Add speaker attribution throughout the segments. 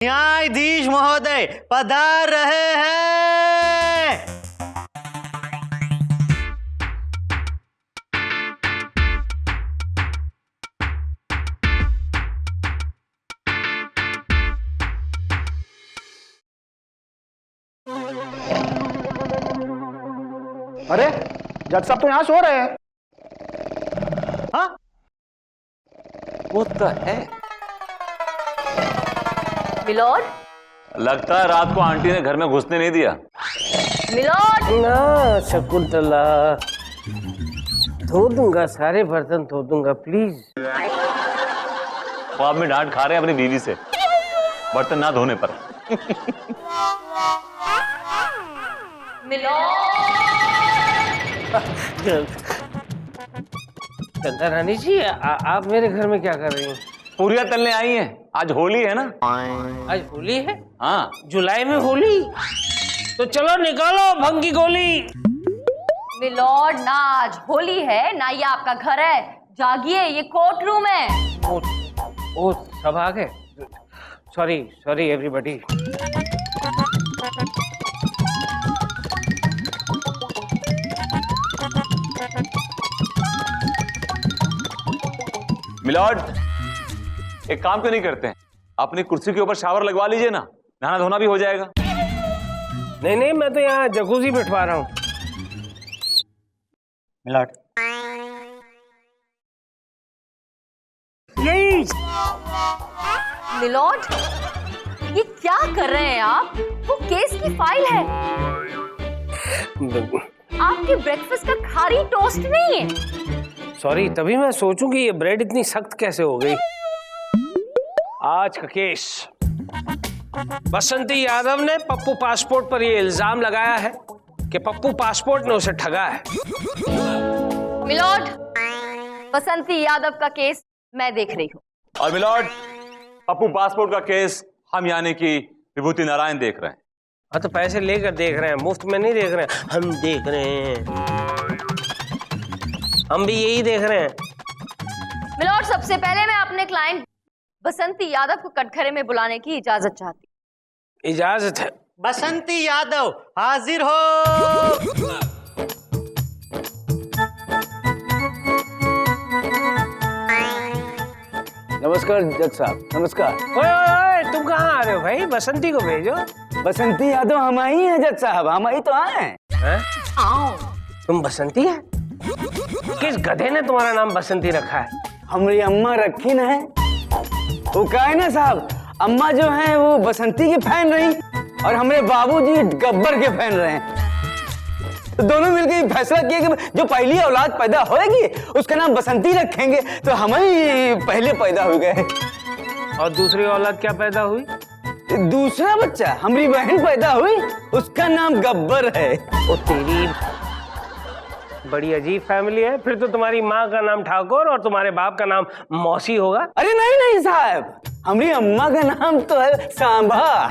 Speaker 1: न्यायाधीश महोदय पधार रहे हैं।
Speaker 2: अरे जज साहब तो यहाँ सो रहे हैं।
Speaker 1: हाँ,
Speaker 3: वो तो है।
Speaker 4: मिलोड,
Speaker 3: लगता है रात को आंटी ने घर में घुसने नहीं दिया।
Speaker 4: मिलोड।
Speaker 5: ना शकुंतला, धो दूंगा, सारे बर्तन धो दूंगा, प्लीज।
Speaker 3: वो आप में डांट खा रहे हैं अपनी बीवी से बर्तन ना धोने पर।
Speaker 4: मिलोड।
Speaker 5: चंदा रानी जी, आप मेरे घर में क्या कर रही हैं?
Speaker 3: पूरियां तलने आई हैं, आज होली है ना।
Speaker 5: आज होली है?
Speaker 3: हाँ,
Speaker 5: जुलाई में होली? तो चलो निकालो भंग की गोली।
Speaker 4: मिलोड, ना आज होली है ना ये आपका घर है। जागिए, ये कोर्ट रूम है।
Speaker 5: ओ सब आ गए। Sorry everybody.
Speaker 3: मिलॉर्ड, एक काम क्यों नहीं करते हैं, अपनी कुर्सी के ऊपर शावर लगवा लीजिए ना, नहाना धोना भी हो जाएगा।
Speaker 5: नहीं, मैं तो यहाँ जकूजी बिठवा रहा हूँ।
Speaker 1: मिलॉर्ड।
Speaker 5: यही
Speaker 4: मिलोड, ये क्या कर रहे हैं आप? वो केस की फाइल है। आपके ब्रेकफास्ट का खारी टोस्ट नहीं है।
Speaker 5: सॉरी, तभी मैं सोचूं कि ये ब्रेड इतनी सख्त कैसे हो गई। आज का केस, बसंती यादव ने पप्पू पासपोर्ट पर ये इल्जाम लगाया है कि पप्पू पासपोर्ट ने उसे ठगा है।
Speaker 4: मिलोड, बसंती यादव का केस मैं देख रही हूँ।
Speaker 3: और मिलॉर्ड, पप्पू पासपोर्ट का केस हम यानी कि विभूति नारायण देख रहे हैं।
Speaker 5: हाँ, तो पैसे लेकर देख रहे हैं, मुफ्त में नहीं देख रहे हैं। हम देख रहे हैं, हम भी यही देख रहे हैं।
Speaker 4: मिलोड, सबसे पहले मैं अपने क्लाइंट बसंती यादव को कटघरे में बुलाने की इजाजत चाहती।
Speaker 5: इजाजत है।
Speaker 1: बसंती यादव हाजिर हो।
Speaker 6: नमस्कार जज साहब, नमस्कार।
Speaker 5: ओए, तुम कहाँ आ रहे हो भाई? बसंती को भेजो।
Speaker 6: बसंती यादव हम ही हैं जज साहब, हम ही तो आए हैं।
Speaker 5: तुम बसंती है? किस गधे ने तुम्हारा नाम बसंती रखा है?
Speaker 6: हमारी अम्मा रखी न है। वो क्या है ना साहब, अम्मा जो है वो बसंती की फैन रही और हमारे बाबूजी गब्बर के फैन रहे। तो दोनों मिलकर फैसला किया कि जो पहली औलाद पैदा होएगी उसका नाम बसंती रखेंगे, तो हम ही पहले पैदा हो गए।
Speaker 5: और दूसरी औलाद क्या पैदा हुई?
Speaker 6: दूसरा बच्चा हमारी बहन पैदा हुई, उसका नाम गब्बर है।
Speaker 5: ओ तेरी, बड़ी अजीब फैमिली है। फिर तो तुम्हारी माँ का नाम ठाकुर और तुम्हारे बाप का नाम मौसी होगा।
Speaker 6: अरे नहीं साहब, हमारी अम्मा का नाम तो है सांभा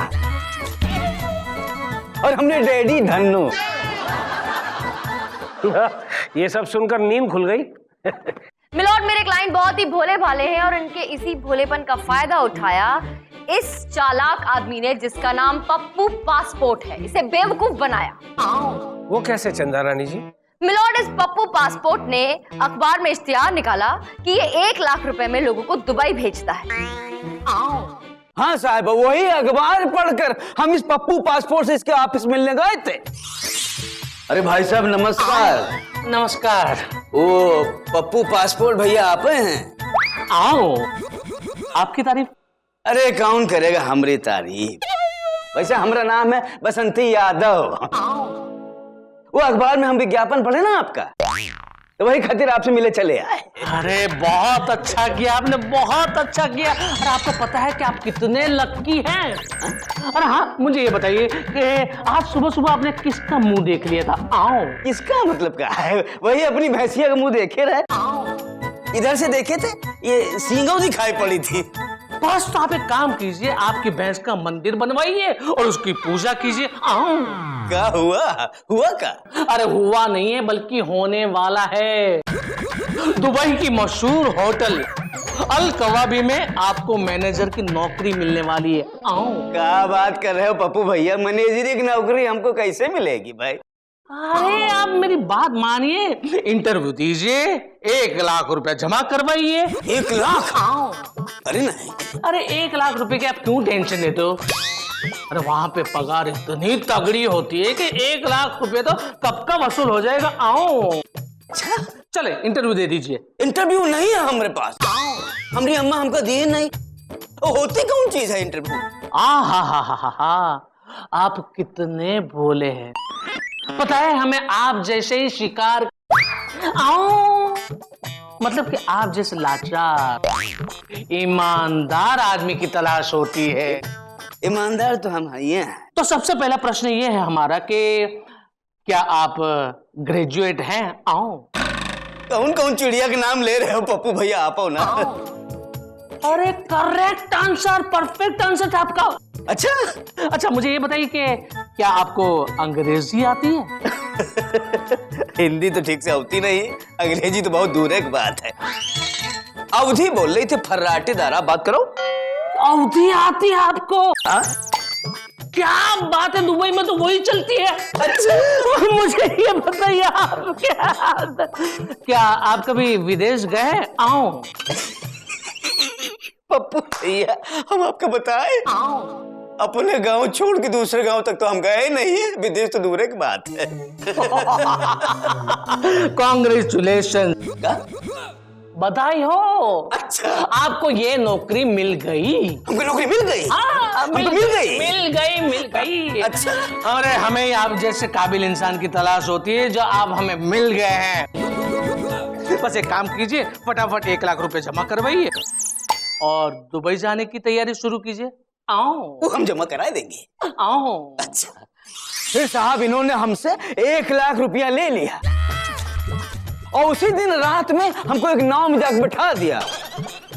Speaker 6: और हमने डैडी धन्नू।
Speaker 5: ये सब सुनकर नींद खुल गई।
Speaker 4: मिलोड, मेरे क्लाइंट बहुत ही भोले भाले हैं और इनके इसी भोलेपन का फायदा उठाया इस चालाक आदमी ने जिसका नाम पप्पू पासपोर्ट है, इसे बेवकूफ बनाया।
Speaker 5: वो कैसे चंदा रानी जी?
Speaker 4: मिलोड, इस पप्पू पासपोर्ट ने अखबार में इश्तिहार निकाला कि ये 1 लाख रुपए में लोगों को दुबई भेजता है।
Speaker 6: हाँ साहब, वही अखबार पढ़कर हम इस पप्पू पासपोर्ट से इसके ऑफिस मिलने गए थे। अरे भाई साहब नमस्कार।
Speaker 5: नमस्कार।
Speaker 6: ओ पप्पू पासपोर्ट भैया आप हैं?
Speaker 5: आओ, आपकी तारीफ।
Speaker 6: अरे कौन करेगा हमारी तारीफ। वैसे हमारा नाम है बसंती यादव। वो अखबार में हम विज्ञापन पढ़े ना आपका, तो वही खातिर आपसे मिले चले आए।
Speaker 7: अरे बहुत अच्छा किया आपने, बहुत अच्छा किया। और आपको पता है कि आप कितने लक्की हैं। और हाँ, मुझे ये बताइए कि आज सुबह सुबह आपने किसका मुंह देख लिया था? आओ।
Speaker 6: किसका मतलब क्या है? वही अपनी भैंसिया का मुंह देखे रहे। इधर से देखे थे, ये सींगों दिखाई पड़ी थी।
Speaker 7: बस तो आप एक काम कीजिए, आपकी भैंस का मंदिर बनवाइए और उसकी पूजा कीजिए। आओ।
Speaker 6: क्या हुआ? हुआ क्या?
Speaker 7: अरे हुआ नहीं है, बल्कि होने वाला है। दुबई की मशहूर होटल अल कवाबी में आपको मैनेजर की नौकरी मिलने वाली है। आओ।
Speaker 6: क्या बात कर रहे हो पप्पू भैया, मैनेजरी की नौकरी हमको कैसे मिलेगी भाई?
Speaker 7: अरे आप मेरी बात मानिए, इंटरव्यू दीजिए, 1 लाख रुपया जमा करवाइए।
Speaker 6: 1 लाख?
Speaker 7: आओ।
Speaker 6: अरे नहीं।
Speaker 7: अरे 1 लाख रुपए की आप क्यों टेंशन लेते हो? अरे वहां पे पगार इतनी तगड़ी होती है कि 1 लाख रुपए तो कब का वसूल हो जाएगा। आओ।
Speaker 6: अच्छा
Speaker 7: चले इंटरव्यू दे दीजिए।
Speaker 6: इंटरव्यू नहीं है हमारे पास, हमारी अम्मा हमको दिए नहीं। होती कौन चीज है इंटरव्यू?
Speaker 7: हा, आप कितने भोले हैं। पता है हमें आप जैसे ही शिकार आओ, मतलब कि आप जैसे लाचार ईमानदार आदमी की तलाश होती है।
Speaker 6: ईमानदार तो हम हैं।
Speaker 7: तो सबसे पहला प्रश्न ये है हमारा कि क्या आप ग्रेजुएट हैं? आओ।
Speaker 6: कौन कौन चिड़िया के नाम ले रहे हो पप्पू भैया, आप हो ना?
Speaker 7: अरे करेक्ट आंसर, परफेक्ट आंसर था आपका। अच्छा मुझे ये बताइए कि क्या आपको अंग्रेजी आती है?
Speaker 6: हिंदी तो ठीक से होती नहीं, अंग्रेजी तो बहुत दूर की बात है। अवधि बोल रही थी फर्राटे दारा, बात करो।
Speaker 7: अवधि आती है आपको? क्या बात है, दुबई में तो वही चलती है। अच्छा मुझे ये बताइए आप क्या आप कभी विदेश गए? आओ।
Speaker 6: पप्पू भैया हम आपको बताएं, अपने गांव छोड़ के दूसरे गांव तक तो हम गए नहीं है, विदेश तो दूर की बात है।
Speaker 7: कांग्रेचुलेशन, बधाई हो।
Speaker 6: अच्छा
Speaker 7: आपको ये नौकरी मिल गई।
Speaker 6: हमको नौकरी मिल गई?
Speaker 7: हाँ,
Speaker 6: मिल
Speaker 7: गई।
Speaker 6: अच्छा
Speaker 7: अरे हमें आप जैसे काबिल इंसान की तलाश होती है, जो आप हमें मिल गए हैं। बस एक काम कीजिए, फटाफट 1 लाख रुपए जमा करवाइए और दुबई जाने की तैयारी शुरू कीजिए। आओ।
Speaker 6: वो हम जमा करा देंगे।
Speaker 7: आओ।
Speaker 6: अच्छा फिर साहब इन्होंने हमसे 1 लाख रुपया ले लिया और उसी दिन रात में हमको एक नाव में जाकर बैठा दिया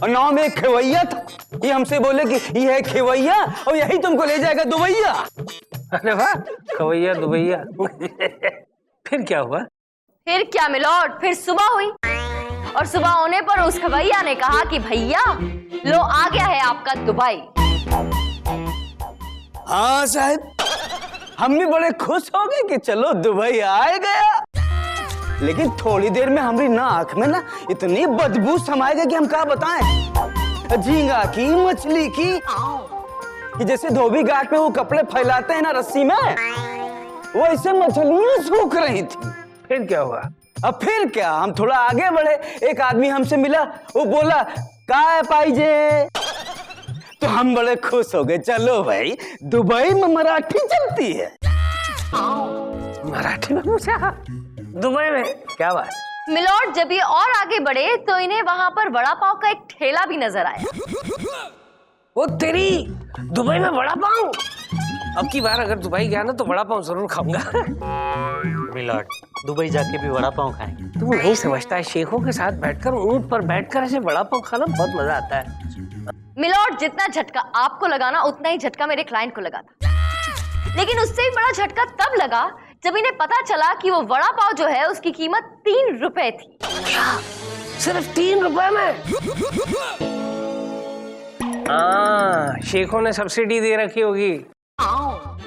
Speaker 6: और नाव में एक खेवैया था। ये हमसे बोले कि ये है खेवैया और यही तुमको ले जाएगा दुबैया।
Speaker 5: अरे वाह, खवैया दुबैया। फिर क्या हुआ?
Speaker 4: फिर क्या मिलोट, फिर सुबह हुई और सुबह होने पर उस खवैया ने कहा कि भैया लो आ गया है आपका दुबई।
Speaker 6: हाँ साहब, हम भी बड़े खुश हो गए कि चलो दुबई आ गया, लेकिन थोड़ी देर में हमारी नाक में ना इतनी बदबू समाए गई कि हम क्या बताएं। झींगा की, मछली की, कि जैसे धोबी घाट पे वो कपड़े फैलाते हैं ना रस्सी में, वैसे मछलियां सूख रही थी।
Speaker 5: फिर क्या हुआ?
Speaker 6: अब फिर क्या, हम थोड़ा आगे बढ़े, एक आदमी हमसे मिला, वो बोला काय पाइजे, तो हम बड़े खुश हो गए। चलो भाई दुबई में मराठी चलती है।
Speaker 5: मराठी में पूछा? दुबई में? क्या बात?
Speaker 4: मिलोट जब ये और आगे बढ़े तो इन्हें वहां पर वड़ा पाव का एक ठेला भी नजर आया।
Speaker 5: वो तेरी, दुबई में वड़ा पाव? अब की बार अगर दुबई गया ना तो वड़ा पाव जरूर खाऊंगा।
Speaker 1: मिलॉर्ड, दुबई जाके भी वड़ा पाव खाएंगे।
Speaker 5: तू नहीं समझता है, शेखों के साथ बैठकर, ऊंट पर बैठकर ऐसे वड़ा पाव खाना बहुत मजा आता है।
Speaker 4: मिलोट जितना झटका आपको लगा ना, उतना ही झटका मेरे क्लाइंट को लगा था, लेकिन उससे भी बड़ा झटका तब लगा जब इन्हें पता चला कि वो वड़ा पाव जो है उसकी कीमत 3 रुपए थी।
Speaker 5: क्या? सिर्फ 3 रुपए में? शेखों ने सब्सिडी दे रखी होगी।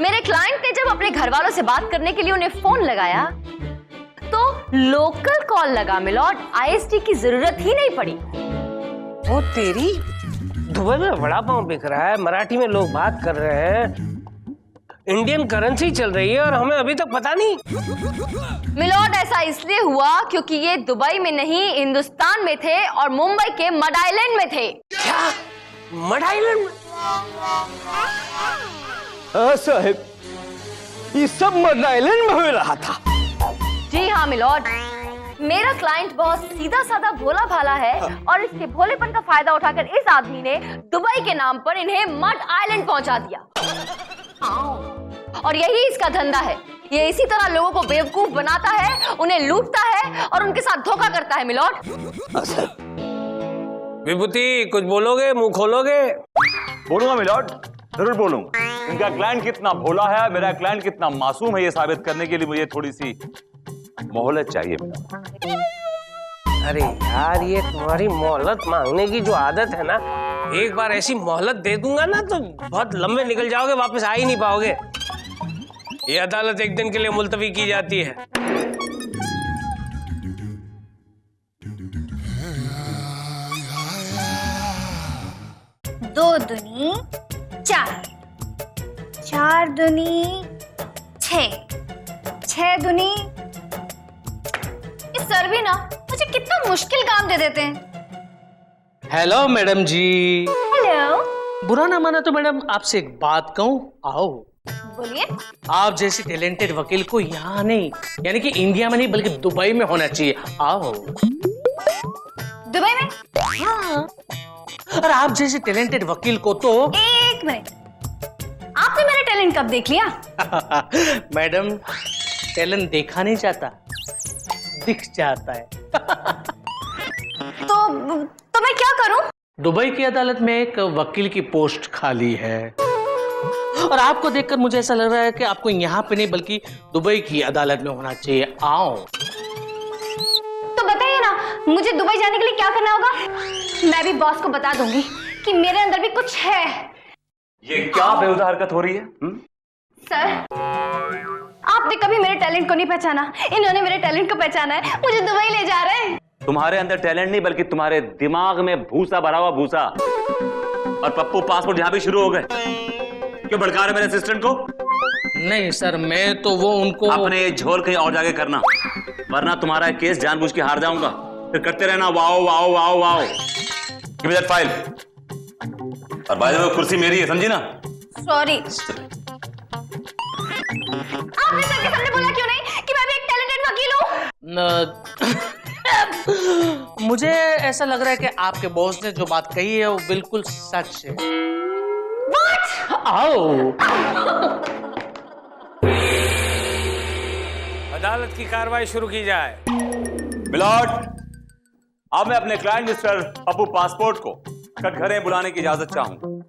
Speaker 4: मेरे क्लाइंट ने जब अपने घर वालों से बात करने के लिए उन्हें फोन लगाया तो लोकल कॉल लगा मिलोट, आईएसडी की जरूरत ही नहीं पड़ी।
Speaker 5: वो तेरी, दुबई में वड़ा पाव बिक रहा है, मराठी में लोग बात कर रहे हैं, इंडियन करेंसी चल रही है और हमें अभी तक पता नहीं।
Speaker 4: मिलोट ऐसा इसलिए हुआ क्योंकि ये दुबई में नहीं हिंदुस्तान में थे और मुंबई के मड आइलैंड में थे।
Speaker 5: क्या? Mud island?
Speaker 6: साहब ये सब मड आइलैंड में हो रहा था।
Speaker 4: जी हाँ मिलोट, मेरा क्लाइंट बहुत सीधा साधा भोला भाला है और इसके भोलेपन का फायदा उठाकर इस आदमी ने दुबई के नाम पर इन्हें मड आइलैंड पहुंचा दिया। और यही इसका धंधा है, ये इसी तरह लोगों को बेवकूफ बनाता है, उन्हें लूटता है और उनके साथ धोखा करता है। मिलोट
Speaker 5: विभूति कुछ बोलोगे, मुंह खोलोगे?
Speaker 3: बोलूंगा मिलॉर्ड, जरूर बोलूंगा। इनका क्लाइंट कितना भोला है, मेरा क्लाइंट कितना मासूम है, ये साबित करने के लिए मुझे थोड़ी सी मोहलत चाहिए मिलॉर्ड।
Speaker 5: अरे यार, ये तुम्हारी मोहलत मांगने की जो आदत है ना, एक बार ऐसी मोहलत दे दूंगा ना तो बहुत लंबे निकल जाओगे, वापस आ ही नहीं पाओगे। ये अदालत एक दिन के लिए मुलतवी की जाती है।
Speaker 8: दो दुनी चार, चार दुनी छह, छह दुनी। ये सर भी ना मुझे कितना मुश्किल काम दे देते हैं।
Speaker 7: हेलो मैडम जी।
Speaker 8: हेलो।
Speaker 7: बुरा ना माना तो मैडम आपसे एक बात कहूँ? आओ।
Speaker 8: बोलिए।
Speaker 7: आप जैसे टैलेंटेड वकील को यहाँ नहीं, यानी कि इंडिया में नहीं बल्कि दुबई में होना चाहिए। आओ।
Speaker 8: दुबई में?
Speaker 7: हाँ। और आप जैसे टैलेंटेड वकील को तो
Speaker 8: एक मिनट, आपने मेरा टैलेंट कब देख लिया?
Speaker 7: मैडम, टैलेंट देखा नहीं जाता, दिख जाता है।
Speaker 8: तो मैं क्या करूं?
Speaker 7: दुबई की अदालत में एक वकील की पोस्ट खाली है और आपको देखकर मुझे ऐसा लग रहा है कि आपको यहाँ पे नहीं बल्कि दुबई की अदालत में होना चाहिए। आओ।
Speaker 8: तो बताइए ना, मुझे दुबई जाने के लिए क्या करना होगा? मैं भी बॉस को बता दूंगी कि मेरे अंदर भी कुछ है।
Speaker 3: ये क्या बेहुदा हरकत हो रही है?
Speaker 8: सर, आपने कभी मेरे टैलेंट को नहीं पहचाना, इन्होंने मेरे टैलेंट को पहचाना है, मुझे दुबई ले जा रहे हैं।
Speaker 3: तुम्हारे अंदर टैलेंट नहीं बल्कि तुम्हारे दिमाग में भूसा भरा हुआ भूसा। और पप्पू पासपोर्ट यहाँ भी शुरू हो गए। क्यों भड़का रहे मेरे असिस्टेंट को?
Speaker 7: नहीं सर, मैं तो वो उनको
Speaker 3: अपने झोल कहीं और जाके करना, वरना तुम्हारा केस जानबूझ के हार जाऊंगा। फिर करते रहना wow wow wow wow. Give me that file. और बाय द वे, कुर्सी मेरी है, समझी ना?
Speaker 8: सॉरी। आपने सर के सामने बोला क्यों नहीं कि मैं भी एक टैलेंटेड वकील हूँ?
Speaker 7: मुझे ऐसा लग रहा है कि आपके बॉस ने जो बात कही है वो बिल्कुल सच है।
Speaker 8: What?
Speaker 7: आओ।
Speaker 5: अदालत की कार्रवाई शुरू की जाए।
Speaker 3: मिलॉर्ड, अब मैं अपने क्लाइंट मिस्टर पप्पू पासपोर्ट को कटघरे बुलाने की इजाजत चाहूंगा।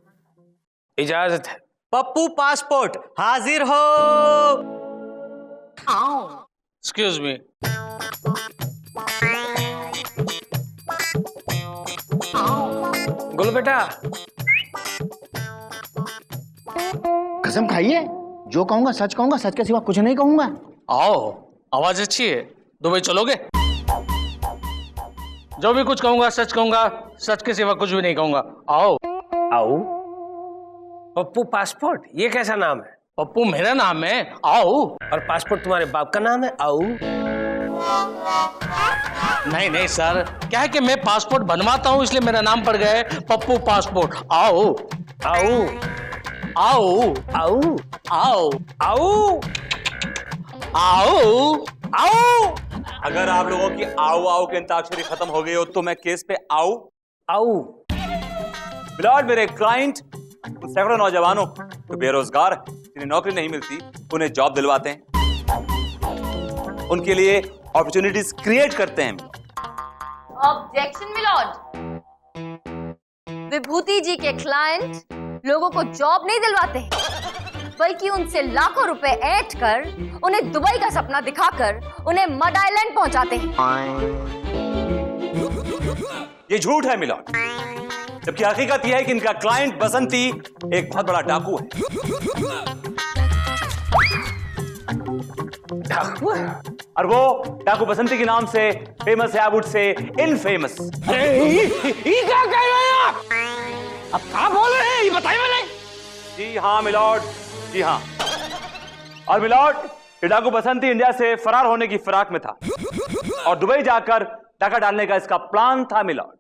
Speaker 5: इजाजत है।
Speaker 1: पप्पू पासपोर्ट हाजिर हो।
Speaker 7: Excuse me.
Speaker 5: गुल बेटा,
Speaker 2: कसम खाइए, जो कहूंगा सच कहूंगा, सच के सिवा कुछ नहीं कहूंगा।
Speaker 7: आओ, आवाज अच्छी है। दुबई चलोगे? जो भी कुछ कहूंगा सच कहूंगा, सच के सिवा कुछ भी नहीं कहूंगा। आओ।
Speaker 5: आओ। पप्पू पासपोर्ट, ये कैसा नाम है?
Speaker 7: पप्पू मेरा नाम है। आओ।
Speaker 5: और पासपोर्ट तुम्हारे बाप का नाम है? आओ।
Speaker 7: नहीं नहीं सर, क्या है कि मैं पासपोर्ट बनवाता हूँ इसलिए मेरा नाम पड़ गया है पप्पू पासपोर्ट। आओ।
Speaker 5: आओ।
Speaker 7: आओ।
Speaker 5: आओ।
Speaker 7: आओ।
Speaker 5: आओ।
Speaker 7: आओ। आओ।
Speaker 3: अगर आप लोगों की आओ आओ की अंताक्षरी खत्म हो गई हो तो मैं केस पे आऊं?
Speaker 5: आओ।
Speaker 3: मिलॉर्ड, मेरे क्लाइंट उन सैकड़ों नौजवानों जो बेरोजगार हैं, जिन्हें नौकरी नहीं मिलती, उन्हें जॉब दिलवाते हैं, उनके लिए अपॉर्चुनिटीज क्रिएट करते हैं।
Speaker 4: Objection milord. विभूति जी के क्लाइंट लोगों को जॉब नहीं दिलवाते हैं, बल्कि उनसे लाखों रुपए ऐंठ कर उन्हें दुबई का सपना दिखाकर उन्हें मड आइलैंड पहुंचाते हैं।
Speaker 3: ये झूठ है मिलॉर्ड, जबकि हकीकत यह है कि इनका क्लाइंट बसंती एक बहुत बड़ा डाकू है।
Speaker 5: डाकू?
Speaker 3: और वो डाकू बसंती के नाम से फेमस है, आबुड से इनफेमस।
Speaker 5: क्या कह रहे हैं आप? अब क्या बोल रहे हैं, ये बताइए मैंने।
Speaker 3: जी हाँ मिलॉर्ड, जी हाँ। और मिलॉर्ड, ये डाकू बसंती इंडिया से फरार होने की फिराक में था और दुबई जाकर डाका डालने का इसका प्लान था मिलॉर्ड।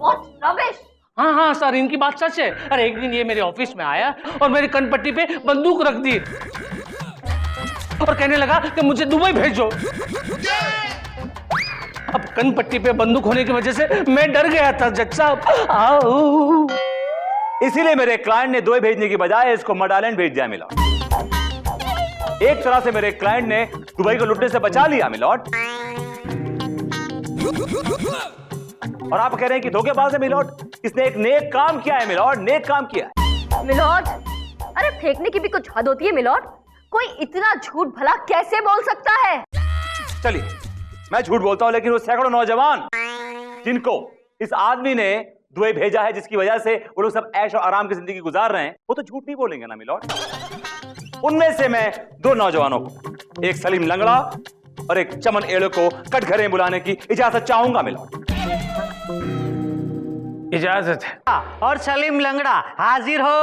Speaker 4: What rubbish!
Speaker 7: हाँ हाँ सर, इनकी बात सच है। अरे एक दिन ये मेरे ऑफिस में आया और मेरी कनपट्टी पे बंदूक रख दी और कहने लगा कि मुझे दुबई भेजो। अब कनपट्टी पे बंदूक होने की वजह से मैं डर गया था जज साहब। आओ।
Speaker 3: इसीलिए मेरे क्लाइंट ने दुबई भेजने की बजाय इसको मड आइलैंड भेज दिया मिलॉर्ड। एक तरह से मेरे क्लाइंट ने दुबई को लुटने से बचा लिया मिलॉर्ड। और आप कह रहे हैं कि धोखेबाज है मिलॉर्ड? इसने एक नेक काम किया है मिलॉर्ड, नेक काम किया है।
Speaker 4: मिलॉर्ड, अरे फेंकने की भी कुछ हद होती है मिलॉर्ड। कोई इतना झूठ भला कैसे बोल सकता है?
Speaker 3: चलिए, मैं झूठ बोलता हूं, लेकिन वो सैकड़ों नौजवान जिनको इस आदमी ने दुबई भेजा है, जिसकी वजह से वो लोग सब ऐश और आराम की जिंदगी गुजार रहे हैं, वो तो झूठ नहीं बोलेंगे ना मिलॉर्ड। उनमें से मैं 2 नौजवानों को, एक सलीम लंगड़ा और एक चमन एड़े को कटघरे में बुलाने की इजाजत चाहूंगा मिलॉर्ड।
Speaker 5: इजाजत है।
Speaker 1: और सलीम लंगड़ा हाजिर हो।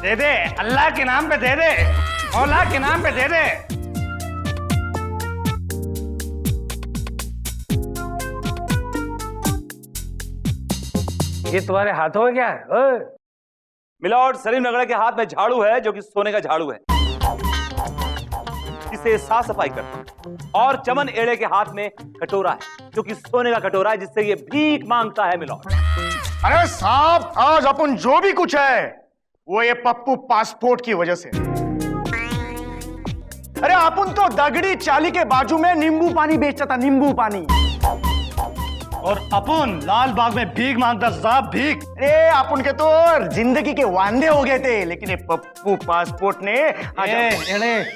Speaker 2: दे दे, अल्लाह के नाम पे दे दे, मौला के नाम पे दे दे।
Speaker 5: ये तुम्हारे हाथों में क्या है? ओए!
Speaker 3: मिलॉर्ड, सलीम लंगड़ा के हाथ में झाड़ू है, जो कि सोने का झाड़ू है, जिससे साफ सफाई करता है। और चमन एड़े के हाथ में कटोरा है, जो कि सोने का कटोरा है, जिससे ये भीख मांगता है मिलॉर्ड।
Speaker 2: अरे साहब, आज अपन जो भी कुछ है वो ये पप्पू पासपोर्ट की वजह से। अरे अपन तो दगड़ी चाली के बाजू में नींबू पानी बेचता था, नींबू पानी।
Speaker 9: और अपन लाल बाग में भीख मांगता साहब, भीख।
Speaker 2: अरे अपन के तो जिंदगी के वांदे हो गए थे, लेकिन ये पप्पू पासपोर्ट ने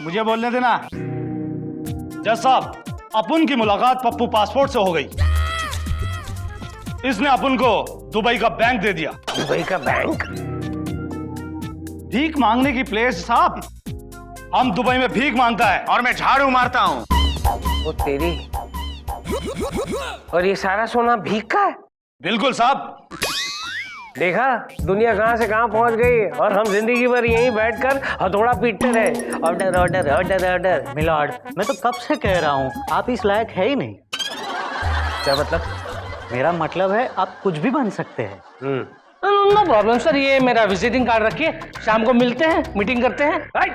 Speaker 9: मुझे बोलने देना। जज साहब, अपन की मुलाकात पप्पू पासपोर्ट से हो गई। इसने अपन को दुबई का बैंक दे दिया।
Speaker 5: दुबई का बैंक?
Speaker 9: भीख मांगने की प्लेस साहब। हम दुबई में भीख मांगता है
Speaker 2: और मैं झाड़ू मारता हूँ।
Speaker 5: वो तेरी, और ये सारा सोना भीख का है?
Speaker 9: बिल्कुल साहब।
Speaker 5: देखा दुनिया कहां से कहां पहुंच गई, और हम जिंदगी भर यहीं बैठकर हथौड़ा पीटते रहे। Order order order order.
Speaker 1: Milord, मैं तो कब से कह रहा हूँ, आप इस लायक है ही नहीं।
Speaker 5: क्या मतलब?
Speaker 1: मेरा मतलब है आप कुछ भी बन सकते हैं।
Speaker 7: नो प्रॉब्लम सर, ये मेरा विजिटिंग कार्ड रखिए, शाम को मिलते हैं, मीटिंग करते हैं।
Speaker 5: राइट।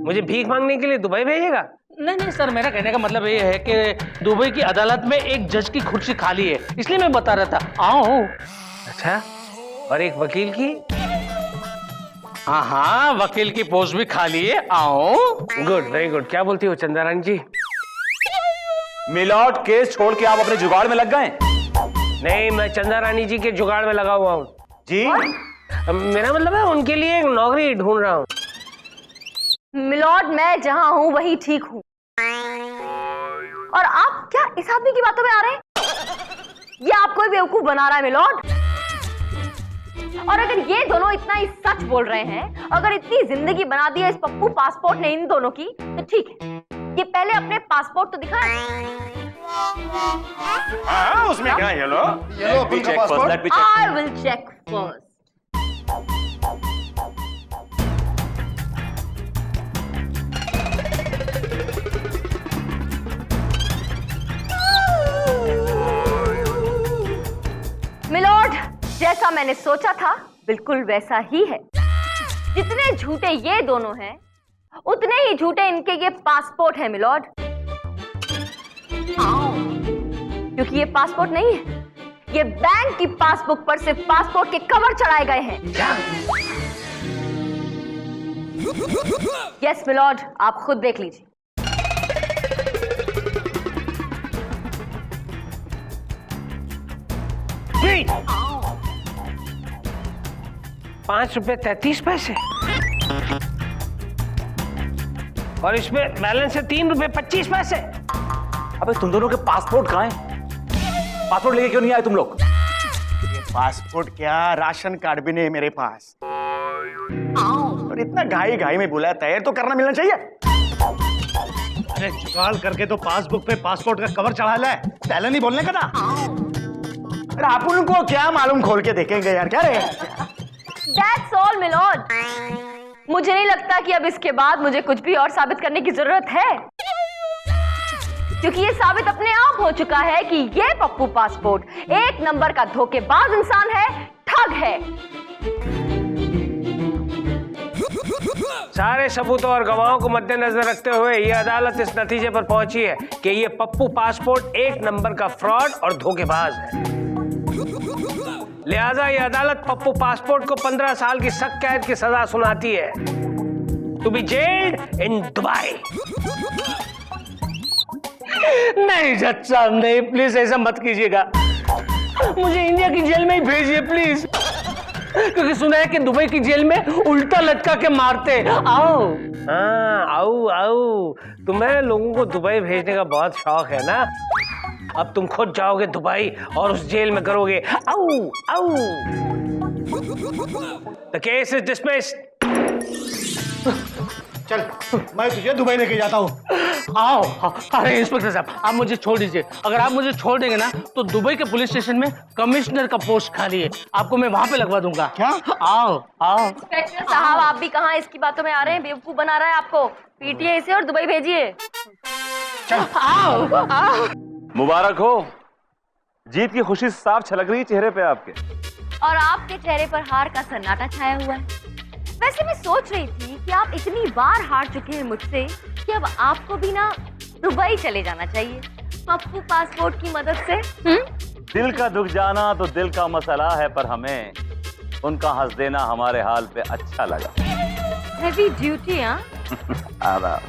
Speaker 5: मुझे भीख मांगने के लिए दुबई भेजेगा?
Speaker 7: नहीं नहीं सर, मेरा कहने का मतलब ये है कि दुबई की अदालत में एक जज की कुर्सी खाली है, इसलिए मैं बता रहा था। आओ।
Speaker 5: अच्छा, और एक वकील की?
Speaker 7: हाँ हाँ, वकील की पोस्ट भी खाली है, आओ।
Speaker 5: Good, very good. क्या बोलती हो चंद्रारानी जी?
Speaker 3: मिलॉर्ड, केस छोड़ के आप अपने जुगाड़ में लग गए?
Speaker 5: नहीं, मैं चंद्रारानी जी के जुगाड़ में लगा हुआ हूँ
Speaker 3: जी।
Speaker 5: मेरा मतलब है उनके लिए एक नौकरी ढूंढ रहा हूँ।
Speaker 4: मिलॉर्ड, मैं जहां हूं वही ठीक हूं। और आप क्या इस आदमी की बातों में आ रहे हैं? ये आपको बेवकूफ बना रहा है मिलॉर्ड। और अगर ये दोनों इतना ही सच बोल रहे हैं, अगर इतनी जिंदगी बना दी है इस पप्पू पासपोर्ट ने इन दोनों की, तो ठीक है, ये पहले अपने पासपोर्ट तो दिखाएं।
Speaker 2: हाँ, उसमें क्या है? ये लो अपन का passport.
Speaker 4: I will check first. Milord, जैसा मैंने सोचा था बिल्कुल वैसा ही है। जितने झूठे ये दोनों हैं, उतने ही झूठे इनके ये पासपोर्ट है मिलॉर्ड। क्योंकि ये पासपोर्ट नहीं है, ये बैंक की पासबुक पर सिर्फ पासपोर्ट के कवर चढ़ाए गए हैं। यस मिलॉर्ड, आप खुद देख लीजिए।
Speaker 5: ₹5.33 और इसमें बैलेंस है ₹3.25।
Speaker 3: अबे तुम दोनों के पासपोर्ट कहाँ हैं? पासपोर्ट लेके क्यों नहीं आए तुम लोग?
Speaker 2: पासपोर्ट क्या, राशन कार्ड भी नहीं है मेरे पास। और इतना घाई घाई में बुलाया, तैयार तो करना मिलना चाहिए।
Speaker 9: अरे जुगाड़ करके तो पासबुक पे पासपोर्ट का कवर चढ़ा ले, पहले नहीं बोलने का ना।
Speaker 2: अरे आप उनको क्या मालूम, खोल के देखेंगे यार, क्या रे?
Speaker 4: That's all, milord. मुझे नहीं लगता कि अब इसके बाद मुझे कुछ भी और साबित करने की जरूरत है, क्योंकि ये साबित अपने आप हो चुका है कि ये पप्पू पासपोर्ट एक नंबर का धोखेबाज इंसान है, ठग है।
Speaker 5: सारे सबूतों और गवाहों को मद्देनजर रखते हुए ये अदालत इस नतीजे पर पहुंची है कि ये पप्पू पासपोर्ट एक नंबर का फ्रॉड और धोखेबाज है। लिहाजा ये अदालत पप्पू पासपोर्ट को 15 साल की सख्त कैद की सजा सुनाती है, to be jailed in Dubai.
Speaker 7: नहीं जज साहब, नहीं, प्लीज ऐसा मत कीजिएगा, मुझे इंडिया की जेल में ही भेजिए प्लीज, क्योंकि सुना है कि दुबई की जेल में उल्टा लटका के मारते। आओ।
Speaker 5: हाँ, आओ आओ। तुम्हें लोगों को दुबई भेजने का बहुत शौक है ना? अब तुम खुद जाओगे दुबई और उस जेल में करोगे आओ आओ। The case is dismissed.
Speaker 9: चल, मैं तुझे दुबई लेके जाता हूँ।
Speaker 7: आओ। अरे इंस्पेक्टर साहब, आप मुझे छोड़ दीजिए। अगर आप मुझे छोड़ देंगे ना तो दुबई के पुलिस स्टेशन में कमिश्नर का पोस्ट खाली है, आपको मैं वहां पे लगवा दूंगा।
Speaker 9: क्या?
Speaker 7: आओ आओ।
Speaker 4: इंस्पेक्टर साहब, आप भी कहाँ इसकी बातों में आ रहे हैं? बेवकूफ बना रहा है आपको। पीटिए इसे और दुबई भेजिए।
Speaker 7: आओ आओ।
Speaker 3: मुबारक हो, जीत की खुशी साफ छलक रही है चेहरे पे आपके।
Speaker 4: और आपके चेहरे पर हार का सन्नाटा छाया हुआ है। वैसे मैं सोच रही थी कि आप इतनी बार हार चुके हैं मुझसे कि अब आपको भी ना दुबई चले जाना चाहिए पप्पू पासपोर्ट की मदद से।
Speaker 3: दिल का दुख जाना तो दिल का मसला है, पर हमें उनका हंस देना हमारे हाल पे अच्छा लगा।
Speaker 4: Heavy duty. हाँ,
Speaker 3: आदाब।